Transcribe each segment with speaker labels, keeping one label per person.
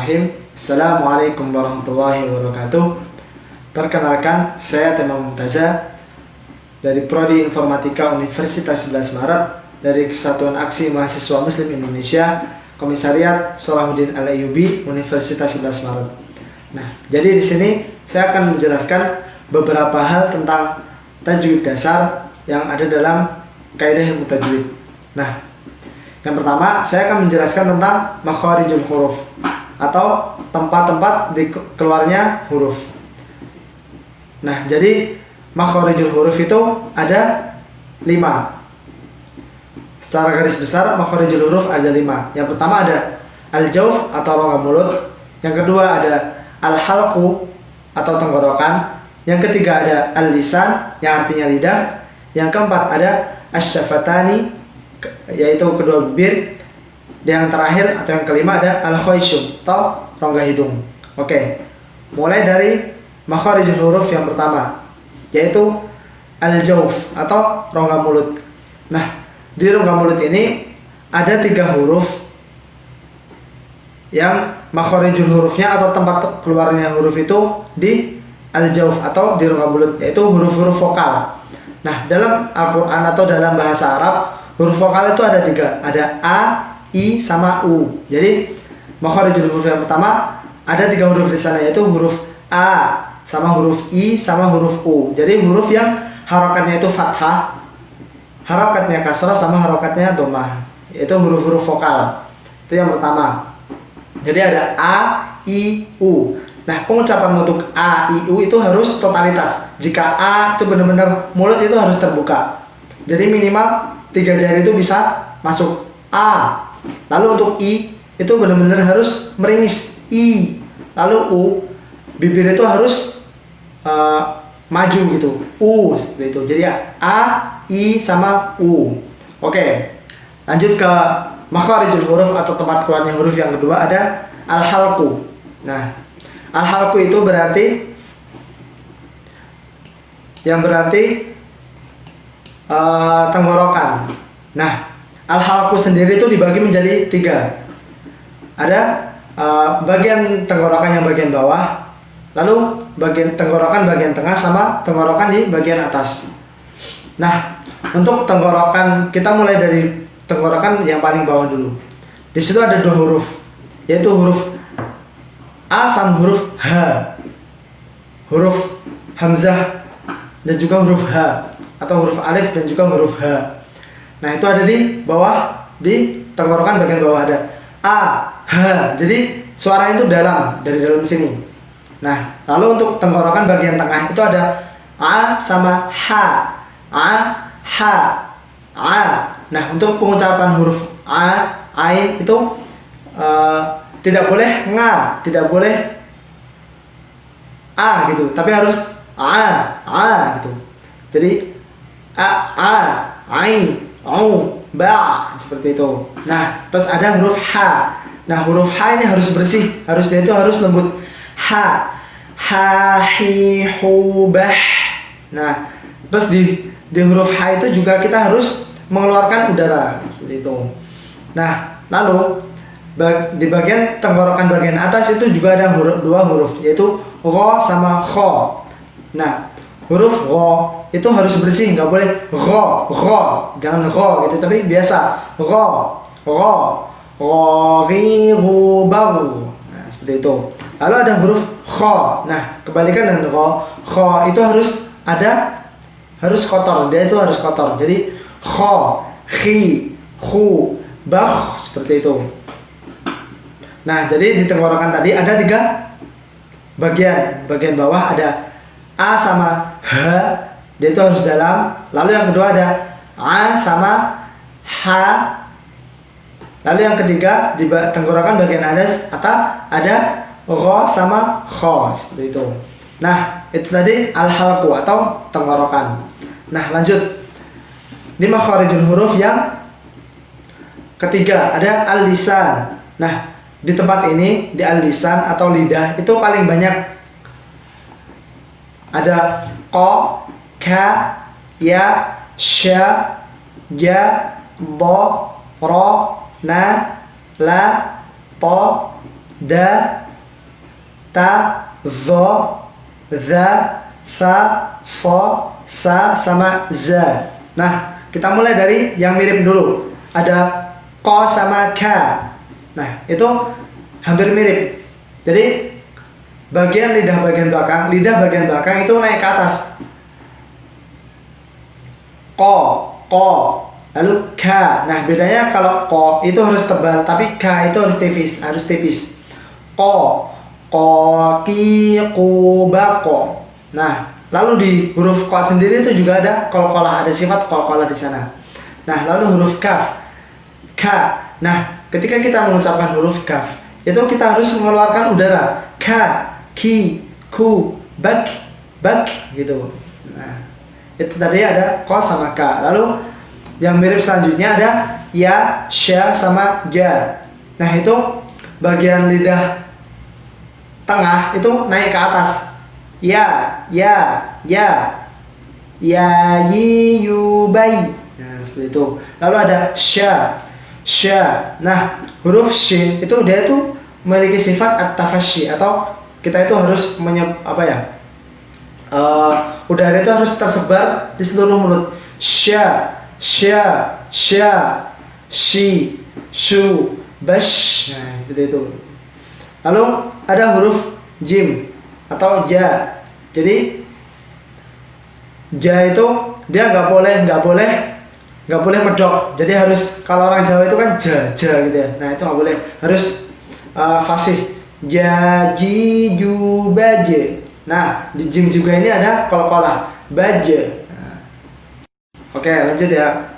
Speaker 1: Bismillahirrahmanirrahim. Assalamualaikum warahmatullahi wabarakatuh. Perkenalkan, saya Tema Mumtaza dari Prodi Informatika Universitas 11 Maret dari Kesatuan Aksi Mahasiswa Muslim Indonesia, Komisariat Salahuddin Al-Ayyubi, Universitas 11 Maret. Nah, jadi di sini saya akan menjelaskan beberapa hal tentang tajwid dasar yang ada dalam kaidah ilmu tajwid. Nah, yang pertama, saya akan menjelaskan tentang makharijul huruf atau tempat-tempat di keluarnya huruf. Nah, jadi makharijul huruf itu ada 5. Secara garis besar, makharijul huruf ada 5. Yang pertama ada al-jawf atau rongga mulut. Yang kedua ada al-halqu atau tenggorokan. Yang ketiga ada al-lisan yang artinya lidah. Yang keempat ada asy-syafatani yaitu kedua bibir. Yang terakhir atau yang kelima ada al-khayshum atau rongga hidung. Oke. Mulai dari makharijul huruf yang pertama yaitu al-jawf atau rongga mulut. Nah, di rongga mulut ini ada 3 huruf yang makharijul hurufnya atau tempat keluarnya huruf itu di al-jawf atau di rongga mulut, yaitu huruf-huruf vokal. Nah, dalam Al-Quran atau dalam bahasa Arab, huruf vokal itu ada 3, ada A, I, sama U. Jadi makharijul huruf yang pertama ada 3 huruf di sana, yaitu huruf A, sama huruf I, sama huruf U. Jadi huruf yang harokatnya itu fathah, harokatnya kasrah, sama harokatnya dhammah, yaitu huruf-huruf vokal. Itu yang pertama. Jadi ada A, I, U. Nah, pengucapan untuk A, I, U itu harus totalitas. Jika A itu benar-benar mulut itu harus terbuka. Jadi minimal 3 jari itu bisa masuk A. Lalu untuk I itu benar-benar harus meringis I. Lalu U, bibir itu harus maju gitu. U seperti itu. Jadi A, I, sama U. Oke. Lanjut ke makharijul huruf atau tempat keluarnya huruf yang kedua ada al-halqu. Nah, al-halqu itu berarti tenggorokan. Nah, al-halqu sendiri itu dibagi menjadi 3. Ada bagian tenggorokan yang bagian bawah, lalu bagian tenggorokan bagian tengah, sama tenggorokan di bagian atas. Nah, untuk tenggorokan kita mulai dari tenggorokan yang paling bawah dulu. Di situ ada 2 huruf, yaitu huruf A sama huruf H, huruf hamzah dan juga huruf H, atau huruf alif dan juga huruf H. Nah, itu ada di bawah, di tenggorokan bagian bawah ada A, H. Jadi suara itu dalam, dari dalam sini. Nah, lalu untuk tenggorokan bagian tengah itu ada A sama H, A, H, A. Nah, untuk pengucapan huruf A, Ain itu tidak boleh nga, tidak boleh A gitu, tapi harus A gitu. Jadi A, Ain, Au, Ba, seperti itu. Nah, terus ada huruf H. Nah, huruf H ini harus bersih, dia itu harus lembut. H, hi, hu, bah. Nah, terus di huruf H itu juga kita harus mengeluarkan udara, seperti itu. Nah, lalu di bagian tenggorokan bagian atas itu juga ada 2 huruf, yaitu ro sama kho. Nah, huruf ro itu harus bersih, nggak boleh ro, jangan ro gitu, tapi biasa ro, ri, ru, baru. Nah, seperti itu. Lalu ada huruf kho. Nah, kebalikan dengan ro, kho itu harus kotor, dia itu harus kotor. Jadi kho, khi, hu, bah, seperti itu. Nah, jadi di tenggorokan tadi ada 3 bagian. Bagian bawah ada A sama H, dia itu harus dalam. Lalu yang kedua ada A sama H. Lalu yang ketiga di tenggorokan bagian atas ada Ro sama Kho, seperti itu. Nah, itu tadi al-halqu atau tenggorokan. Nah, lanjut. Di makharijul huruf yang ketiga ada al-lisan. Nah, di tempat ini, di al-lisan atau lidah itu paling banyak ada ko, ka, ya, sya, ya, do, ro, na, la, to, da, ta, zo, za, sa, so, sa, sama za. Nah, kita mulai dari yang mirip dulu. Ada ko sama ka. Nah, itu hampir mirip. Jadi lidah bagian belakang itu naik ke atas. Ko. Lalu ka. Nah, bedanya kalau ko itu harus tebal, tapi ka itu harus tipis. Ko, ki, ku, ba, ko. Nah, lalu di huruf ko sendiri itu juga ada qalqalah, ada sifat qalqalah di sana. Nah, lalu huruf kaf, ka. Nah, ketika kita mengucapkan huruf kaf, itu kita harus mengeluarkan udara. Ka, ki, ku, bak, gitu. Nah, itu tadi ada ko sama ka. Lalu yang mirip selanjutnya ada ya, sya, sama ja. Nah, itu bagian lidah tengah itu naik ke atas. Ya, yi, yu, bai. Nah, seperti itu. Lalu ada sya. Nah, huruf shin itu dia itu memiliki sifat at-tafashi, atau kita itu harus udara itu harus tersebar di seluruh mulut. Sya, shi, shu, bash. Nah, seperti itu. Lalu ada huruf jim atau ja. Jadi ja itu dia nggak boleh medok. Jadi harus, kalau orang Jawa itu kan ja gitu ya. Nah, itu nggak boleh, harus fasih. Ja, ji, ju, baje. Nah, di jim juga ini ada qalqalah, baje. Nah. Oke, lanjut ya.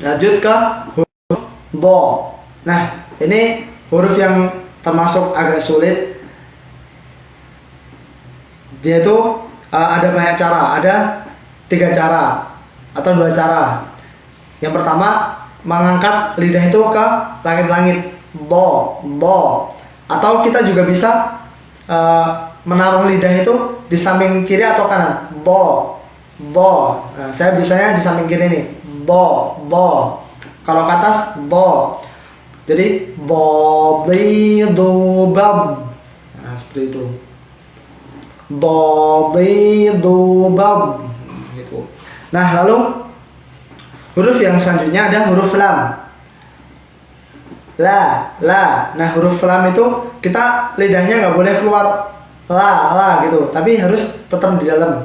Speaker 1: Lanjut ke huruf do. Nah, ini huruf yang termasuk agak sulit. Dia itu ada banyak cara, ada 3 cara atau 2 cara. Yang pertama, mengangkat lidah itu ke langit-langit, bo. Atau kita juga bisa menaruh lidah itu di samping kiri atau kanan, bo. Nah, saya biasanya di samping kiri nih, bo. Kalau ke atas, bo. Jadi bo, bi, do, bab. Nah, seperti itu. Bo, bi, do, bab. Gitu. Nah, lalu huruf yang selanjutnya ada huruf lam. La. Nah, huruf lam itu kita lidahnya nggak boleh keluar la gitu, tapi harus tetap di dalam.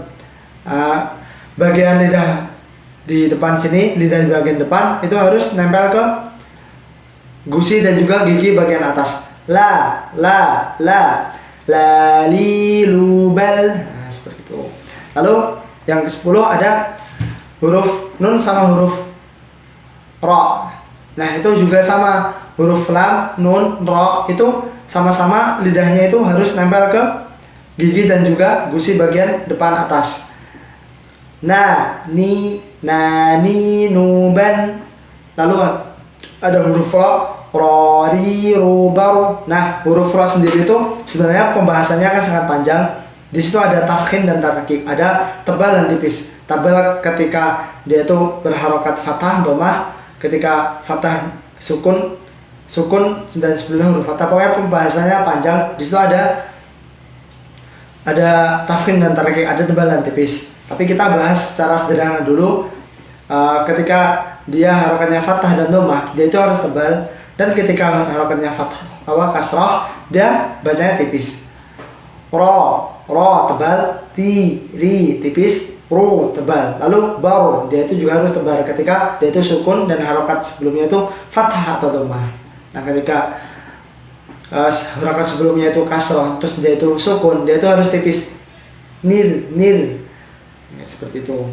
Speaker 1: Bagian lidah di depan sini, lidah di bagian depan itu harus nempel ke gusi dan juga gigi bagian atas. La, li, lu, bal. Nah, seperti itu. Lalu yang ke-10 ada huruf nun sama huruf ro. Nah, itu juga sama, huruf lam, nun, ro itu sama-sama lidahnya itu harus nempel ke gigi dan juga gusi bagian depan atas. Na, ni, nu, ban. Lalu ada huruf ro, ri, ru, bar. Nah, huruf ro sendiri itu sebenarnya pembahasannya kan sangat panjang. Di situ ada tafkhim dan tarkik, ada tebal dan tipis. Tebal ketika dia itu berharokat fathah, dhammah. Ketika fathah, sukun dan sebelumnya huruf fathah. Pokoknya pembahasannya panjang. Di situ ada tafkhim dan tarkik, ada tebal dan tipis. Tapi kita bahas secara sederhana dulu. Ketika dia harokatnya fathah dan dhammah, dia itu harus tebal. Dan ketika harokatnya fathah kasrah, dia bacanya tipis. Ro tebal, ri tipis, ru tebal. Lalu bar, dia itu juga harus tebal ketika dia itu sukun dan harokat sebelumnya itu fathah atau dhammah. Nah, ketika harokat sebelumnya itu kasrah, terus dia itu sukun, dia itu harus tipis. Nil. Ya, seperti itu.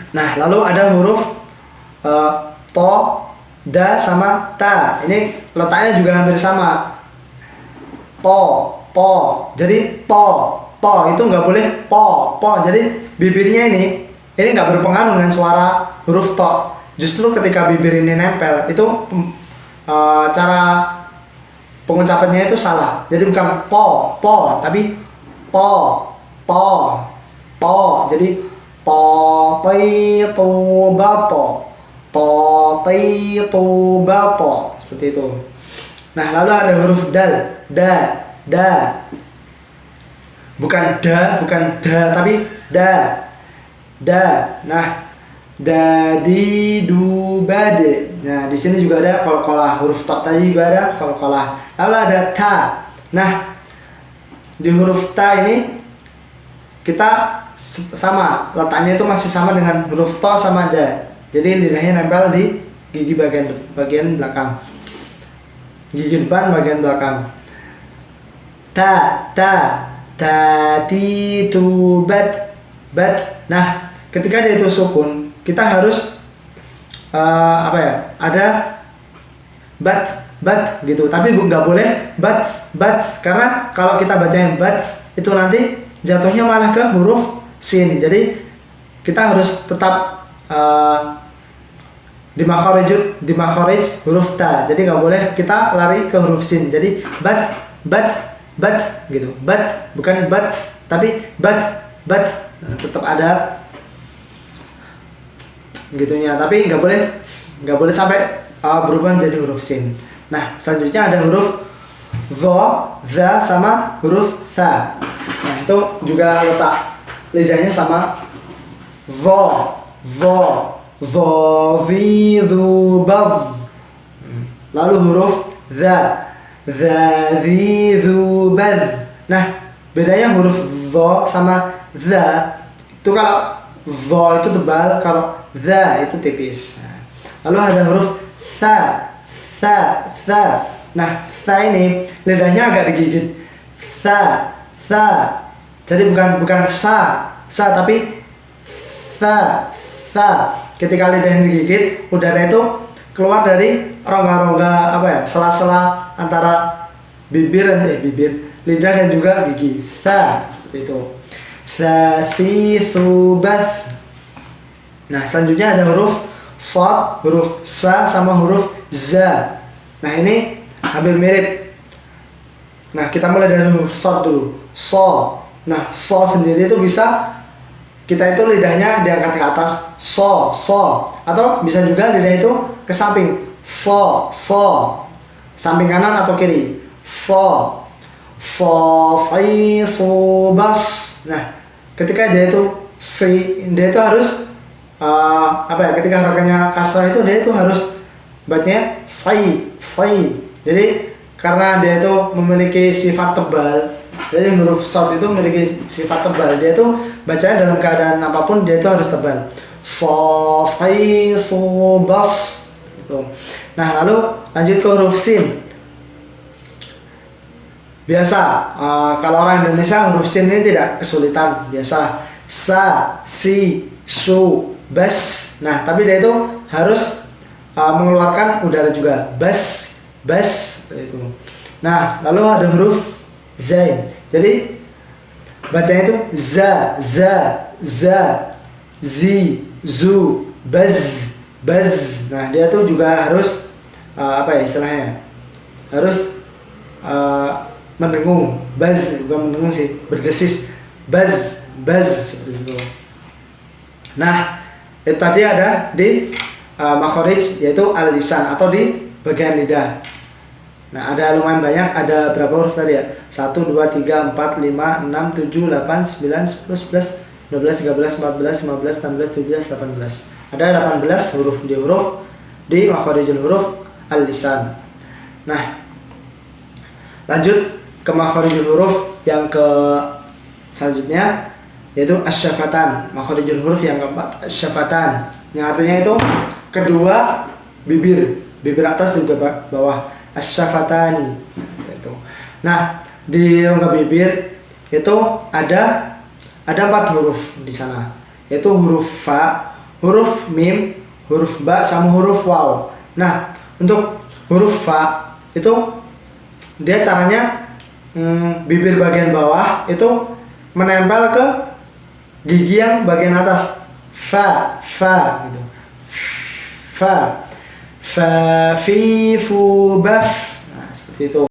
Speaker 1: Nah, lalu ada huruf to, da, sama ta. Ini letaknya juga hampir sama. To. Jadi to itu nggak boleh po. Jadi bibirnya ini nggak berpengaruh dengan suara huruf to. Justru ketika bibir ini nempel, itu cara pengucapannya itu salah. Jadi bukan po, tapi to. Jadi to, ti, tu, ba, to. To, ti, tu, ba, to. Seperti itu. Nah, lalu ada huruf dal, da. Bukan da, tapi da. Nah, dadi dubade. Nah, di sini juga ada qalqalah. Huruf ta tadi juga ada qalqalah. Lalu ada ta. Nah, di huruf ta ini kita sama, letaknya itu masih sama dengan huruf ta sama da. Jadi lidahnya nempel di gigi bagian belakang. Gigi depan bagian belakang. Tati tu bat. Nah, ketika dia itu sukun, kita harus ada bat gitu. Tapi nggak boleh bat karena kalau kita bacain bat itu nanti jatuhnya malah ke huruf sin. Jadi kita harus tetap di makharij huruf ta. Jadi nggak boleh kita lari ke huruf sin. Jadi bat gitu. Bat bukan bat tapi bat. Nah, tetap ada gitunya, tapi nggak boleh sampai berubah menjadi huruf sin. Nah, selanjutnya ada huruf za sama huruf tha. Nah, itu juga letak lidahnya sama. Vi dhu bad. Lalu huruf za zi dhu bad. Nah, bedanya huruf dho sama za itu, kalau dho itu tebal, kalau za itu tipis. Lalu ada huruf sa. Nah, sa ini lidahnya agak digigit. Sa. Jadi bukan sa tapi sa. Ketika lidahnya digigit, udara itu keluar dari rongga-rongga sela-sela antara bibir, lidah dan juga gigi. Sa, seperti itu. Subas. Nah, selanjutnya ada huruf shad, huruf sa sama huruf za. Nah, ini hampir mirip. Nah, kita mulai dari huruf shad dulu. So. Nah, so sendiri itu bisa kita itu lidahnya diangkat ke atas, so, atau bisa juga lidah itu ke samping, so, samping kanan atau kiri, so, bas. Nah, ketika dia itu harus ketika harakatnya kasrah itu dia itu harus bacanya sai. Jadi karena dia itu memiliki sifat tebal. Jadi huruf shad itu memiliki sifat tebal. Dia itu bacanya dalam keadaan apapun dia itu harus tebal. So, bas. Gitu. Nah, lalu lanjut ke huruf sin. Biasa kalau orang Indonesia huruf sin ini tidak kesulitan. Biasa sa, si, su, bas. Nah, tapi dia itu harus mengeluarkan udara juga. Bas. Seperti itu. Nah, lalu ada huruf zain. Jadi bacanya itu za, zi, zu, baz. Nah, dia tuh juga harus istilahnya? Harus mendengung. Baz, bukan mendengung sih, berdesis. Baz seperti itu. Nah, itu tadi ada di makharij, yaitu al-lisan atau di bagian lidah. Nah, ada lumayan banyak, ada berapa huruf tadi ya? 1, 2, 3, 4, 5, 6, 7, 8, 9, 10, 11, 12, 13, 14, 15, 16, 17, 18. Ada 18 huruf di makharijul huruf al-lisan. Nah, lanjut ke makharijul huruf yang ke selanjutnya, yaitu asyafatan. Makharijul huruf yang keempat, asyafatan. Yang artinya itu kedua bibir atas dan bawah. Asyafatani itu. Nah, di rongga bibir itu ada 4 huruf di sana, yaitu huruf fa, huruf mim, huruf ba sama huruf waw. Nah, untuk huruf fa itu dia caranya bibir bagian bawah itu menempel ke gigi yang bagian atas. Fa gitu. Fa, fi, fu, baf. Nah, seperti itu.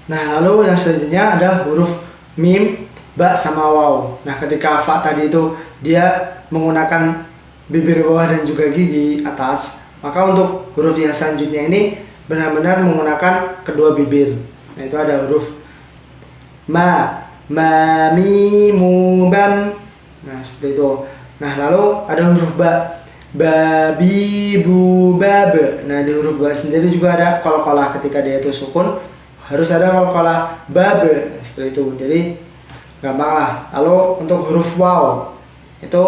Speaker 1: Nah, lalu yang selanjutnya ada huruf mim, ba sama waw. Nah, ketika fa tadi itu dia menggunakan bibir bawah dan juga gigi atas, maka untuk huruf yang selanjutnya ini benar-benar menggunakan kedua bibir. Nah, itu ada huruf ma, mi, mu, bam. Nah, seperti itu. Nah, lalu ada huruf ba, bi, bu, ba, be. Nah, di huruf ba sendiri juga ada qalqalah, ketika dia itu sukun harus ada qalqalah ba, be. Seperti itu. Jadi gampang lah. Lalu untuk huruf waw itu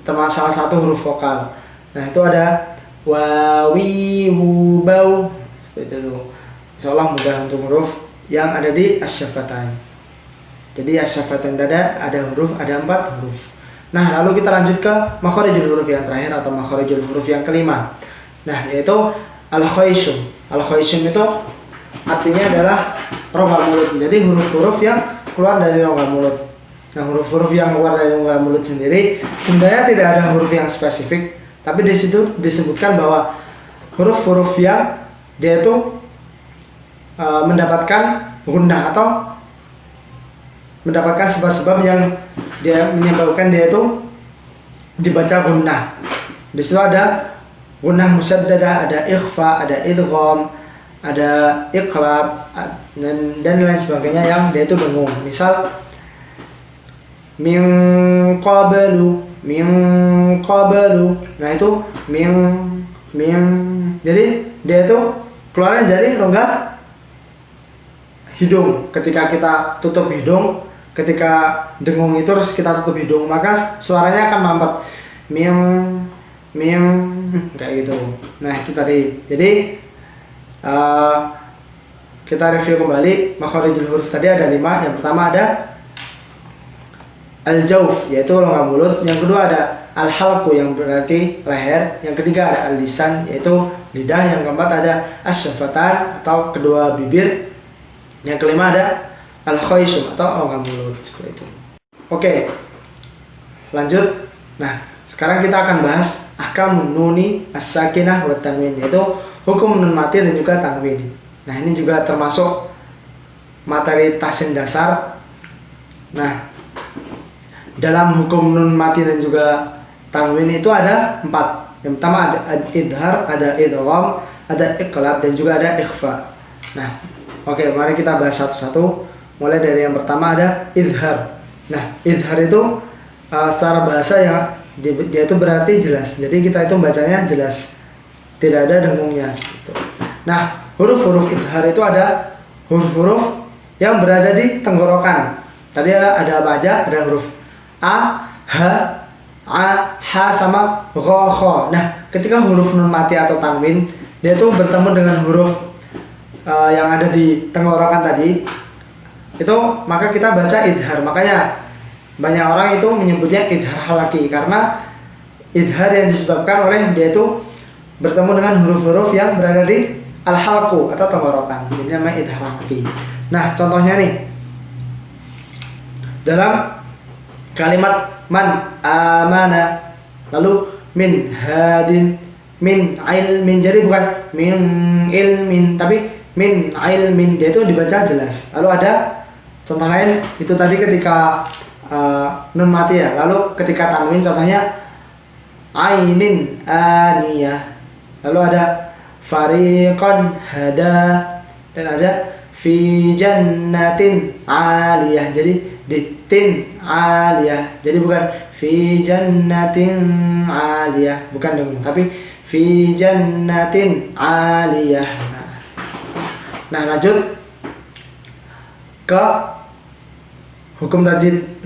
Speaker 1: termasuk salah satu huruf vokal. Nah, itu ada wawi, wu, bau. Seperti itu. Insyaallah mudah untuk huruf yang ada di asy-syafatain. Jadi asy-syafatain ada huruf, ada 4 huruf. Nah, lalu kita lanjut ke makharijul huruf yang terakhir atau makharijul huruf yang kelima. Nah, yaitu al-khayshum. Al-khayshum itu artinya adalah rongga mulut. Jadi huruf-huruf yang keluar dari rongga mulut. Nah, huruf-huruf yang keluar dari rongga mulut sendiri sebenarnya tidak ada huruf yang spesifik, tapi di situ disebutkan bahwa huruf-huruf yang dia itu mendapatkan gunnah atau mendapatkan sebab-sebab yang dia menyebabkan dia itu dibaca gunnah. Di situ ada gunnah musyaddadah, ada ikhfa, ada idgham, ada iqlab, dan lain sebagainya yang dia itu dengung. Misal min qablu, nah itu min, jadi dia itu keluarnya dari rongga hidung. Ketika kita tutup hidung, ketika dengung itu terus kita tutup hidung, maka suaranya akan mampet, min, kayak gitu. Nah, itu tadi. Jadi kita review kembali makharijul huruf tadi ada 5. Yang pertama ada al-jauf, yaitu rongga mulut. Yang kedua ada al-halqu, yang berarti leher. Yang ketiga ada al-lisan, yaitu lidah. Yang keempat ada asy-syafatan atau kedua bibir. Yang kelima ada al-khayshum atau rongga mulut, seperti itu. Oke, lanjut. Nah, sekarang kita akan bahas ahkamun nuni as-sakinah wa tanwin, yaitu hukum nun mati dan juga tanwin. Nah, ini juga termasuk materi tahsin dasar. Nah, dalam hukum nun mati dan juga tanwin itu ada 4. Yang pertama ada idhar, ada idgham, ada iqlab, dan juga ada ikhfa. Nah, oke, mari kita bahas satu-satu. Mulai dari yang pertama ada idhar. Nah, idhar itu secara bahasa yang dia itu berarti jelas. Jadi kita itu bacanya jelas, tidak ada dengungnya. Gitu. Nah, huruf-huruf idhar itu ada huruf-huruf yang berada di tenggorokan. Tadi ada apa aja? Ada huruf a, ha, ha sama gha, kha. Nah, ketika huruf nun mati atau tanwin dia itu bertemu dengan huruf yang ada di tenggorokan tadi, itu maka kita baca idhar. Makanya banyak orang itu menyebutnya idhar halaki, karena idhar yang disebabkan oleh dia itu bertemu dengan huruf-huruf yang berada di al-halqu atau tenggorokan. Jadi namanya idhar halaki. Nah, contohnya nih dalam kalimat man amana, lalu min hadin, min ilmin. Jadi bukan min ilmin, tapi min ilmin, dia itu dibaca jelas. Lalu ada contoh lain, itu tadi ketika nun mati ya. Lalu ketika tanwin contohnya ainin aniyah. Lalu ada fariqan hada, dan ada fi jannatin aliyah. Jadi di tin aliyah. Jadi bukan fi jannatin aliyah, bukan dong, tapi fi jannatin aliyah. Nah, lanjut ke hukum tajdid,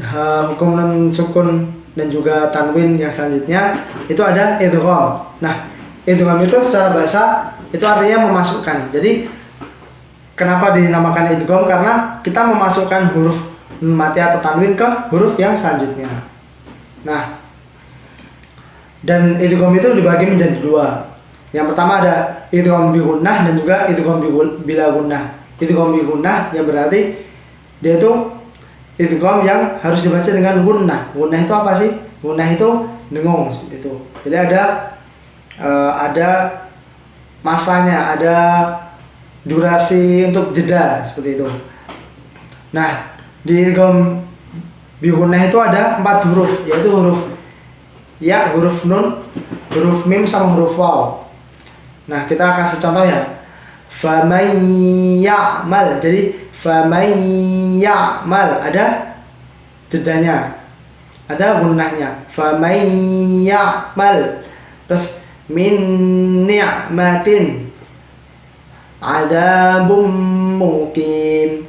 Speaker 1: hukum nun sukun dan juga tanwin yang selanjutnya itu ada idgham. Nah, idgham itu secara bahasa itu artinya memasukkan. Jadi kenapa dinamakan idgham? Karena kita memasukkan huruf nun mati atau tanwin ke huruf yang selanjutnya. Nah, dan idgham itu dibagi menjadi 2. Yang pertama ada idgham bi gunnah dan juga idgham bila gunnah. Idgham bi gunnah yang berarti dia itu idgham yang harus dibaca dengan gunnah. Gunnah itu apa sih? Gunnah itu dengung, seperti itu. Jadi ada masanya, ada durasi untuk jeda, seperti itu. Nah, di idgham bi gunnah itu ada 4 huruf, yaitu huruf ya, huruf nun, huruf mim sama huruf waw. Nah, kita kasih contoh ya. Faman ya'mal. Jadi faman ya'mal ada jedanya. Ada gunnahnya. Faman ya'mal. Terus min ni'matin adabum muqim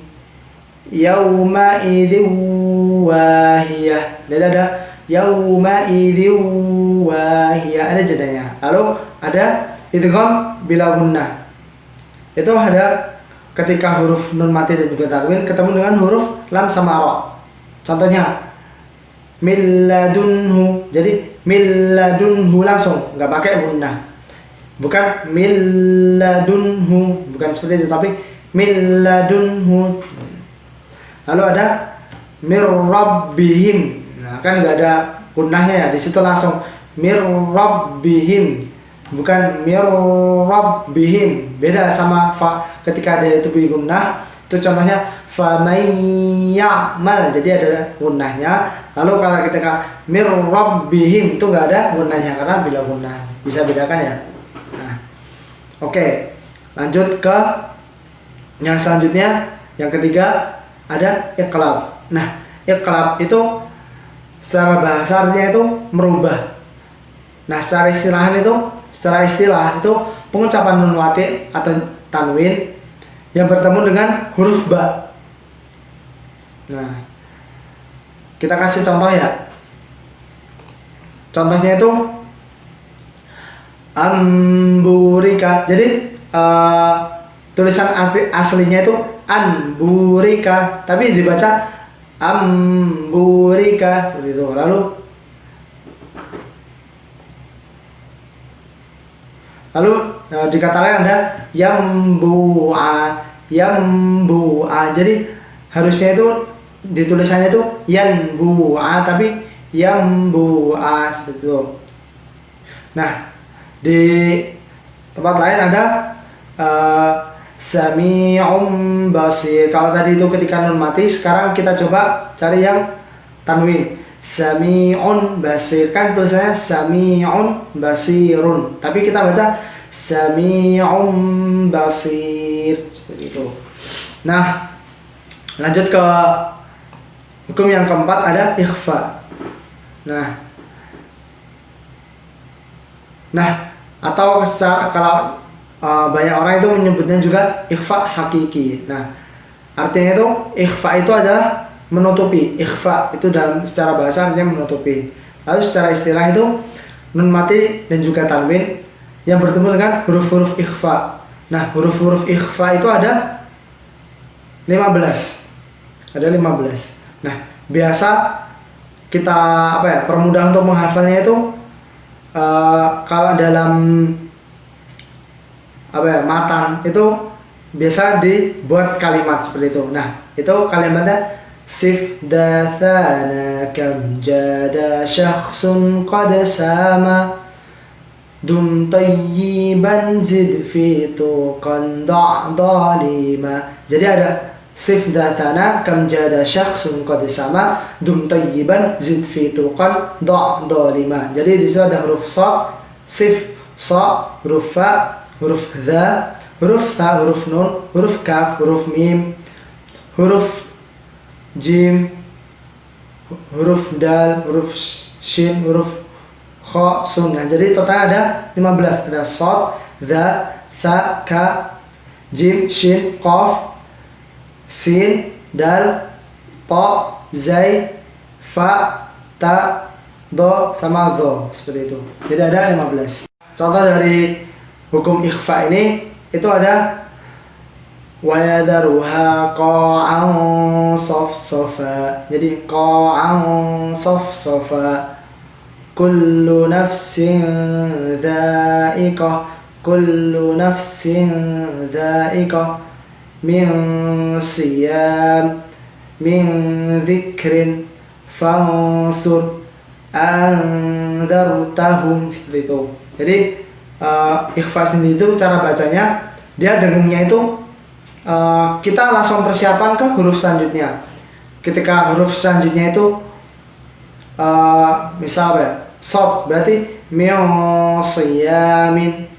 Speaker 1: yauma idin wahiyah. Jadi ada yauma idin wahiyah, ada jedanya. Lalu ada idgham bila gunnah. Itu ada ketika huruf nun mati dan juga tanwin ketemu dengan huruf lam sama ra. Contohnya milladunhu. Jadi milladunhu langsung, nggak pakai gunnah. Bukan milladunhu, bukan seperti itu, tapi milladunhu. Lalu ada mirrabbihim. Nah, kan nggak ada gunnahnya ya, di situ langsung mirrabbihim. Bukan mirrabbihim, beda sama fa ketika ada itu gunnah. Itu contohnya famayyamal, jadi ada gunnahnya. Lalu kalau ketika mirrabbihim itu nggak ada gunnahnya karena bila gunnah. Bisa bedakan ya. Nah, oke, lanjut ke yang selanjutnya. Yang ketiga ada iqlab. Nah, iqlab itu secara bahasa artinya itu merubah. Nah, secara istilah itu pengucapan nun wati atau tanwin yang bertemu dengan huruf ba. Nah, kita kasih contoh ya. Contohnya itu amburika. Jadi tulisan aslinya itu anburika, tapi dibaca amburika seperti itu. Lalu di kata lain ada yambu'a. Jadi harusnya itu ditulisannya itu yanbu'a, tapi yambu'a seperti itu. Nah, di tempat lain ada sami'um basir. Kalau tadi itu ketika nun mati, sekarang kita coba cari yang tanwin. Sami'un basir, kan tulisannya sami'un basirun, tapi kita baca sami'un basir seperti itu. Nah, lanjut ke hukum yang keempat, ada ikhfa. Nah, atau kalau banyak orang itu menyebutnya juga ikhfa hakiki. Nah, artinya itu ikhfa itu adalah menutupi. Ikhfa itu dalam secara bahasa artinya menutupi. Lalu secara istilah itu nun mati dan juga tanwin yang bertemu dengan huruf-huruf ikhfa. Nah, huruf-huruf ikhfa itu ada 15. Ada 15. Nah, biasa kita permudah untuk menghafalnya itu kalau dalam matan itu biasa dibuat kalimat seperti itu. Nah, itu kalimatnya sif dathana kam jada syakhsun qad sama dum tayyiban zid fi tuqan da'dalima. Jadi ada sif dathana kam jada syakhsun qad sama dum tayyiban zid fi tuqan da'dalima. Jadi di situ ada huruf sa, sif, sa, huruf fa, huruf dha, huruf tha, huruf nun, huruf kaf, huruf mim, huruf jim, huruf dal, huruf shin, huruf kha, sun. Nah, jadi total ada 15. Ada shad, dha, tha, ka, jim, shin, qaf, sin, dal, ta, zai, fa, ta, do, sama dho. Seperti itu. Jadi ada 15. Contoh dari hukum ikhfa ini itu ada wa yadharuha qa'an safsafa. Jadi qa'an safsafa, kullu nafsin dha'iqah, kullu nafsin dha'iqah min siyam min dzikrin fansur andartahum. Seperti itu. Jadi ikhfa sendiri itu cara bacanya, dia dengungnya itu kita langsung persiapan ke huruf selanjutnya. Ketika huruf selanjutnya itu misal shad, berarti min siyamin,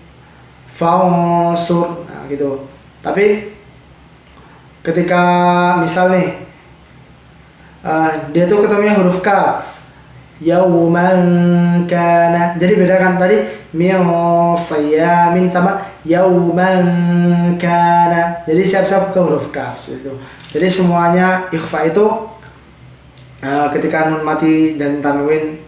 Speaker 1: fansur, nah gitu. Tapi ketika misal nih dia tuh ketemunya huruf kaf, yauman kana, jadi beda kan tadi min siyamin sama yauman kana, jadi siap-siap ke huruf kaf itu. Jadi semuanya ikhfa itu ketika nun mati dan tanwin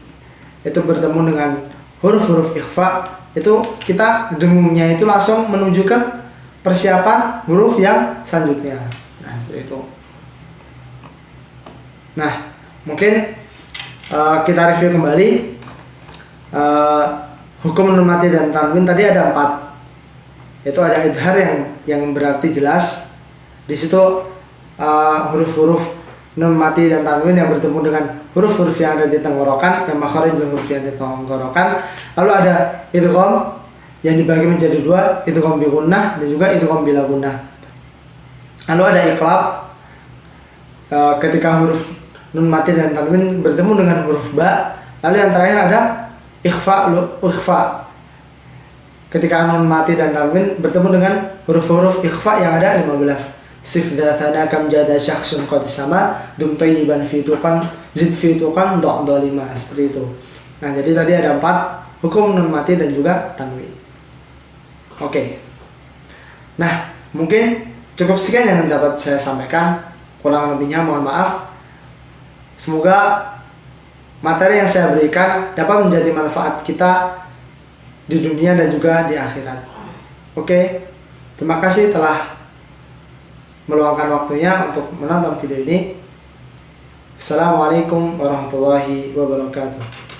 Speaker 1: itu bertemu dengan huruf-huruf ikhfa, itu kita dengungnya itu langsung menuju ke persiapan huruf yang selanjutnya. Nah, itu. Nah, mungkin kita review kembali hukum nun mati dan tanwin tadi ada 4. Itu ada idhar yang berarti jelas. Di situ huruf-huruf nun mati dan tanwin yang bertemu dengan huruf-huruf yang ada di tenggorokan, yang makhraj dan huruf yang di tenggorokan. Lalu ada idgham yang dibagi menjadi 2, idgham bi gunnah dan juga idgham bila gunnah. Lalu ada iqlab ketika huruf nun mati dan tanwin bertemu dengan huruf ba. Lalu yang terakhir ada ikhfa ketika nun mati dan tanwin bertemu dengan huruf-huruf ikhfa yang ada 15. Sif dathana kam jada syakhsun qad sama dum tayyiban fi tuqan zid fi tuqan do' 5, seperti itu. Nah, jadi tadi ada 4 hukum nun mati dan juga tanwin. Oke. Nah, mungkin cukup sekian yang dapat saya sampaikan. Kurang lebihnya mohon maaf. Semoga materi yang saya berikan dapat menjadi manfaat kita di dunia dan juga di akhirat. Oke. Terima kasih telah meluangkan waktunya untuk menonton video ini. Assalamualaikum warahmatullahi wabarakatuh.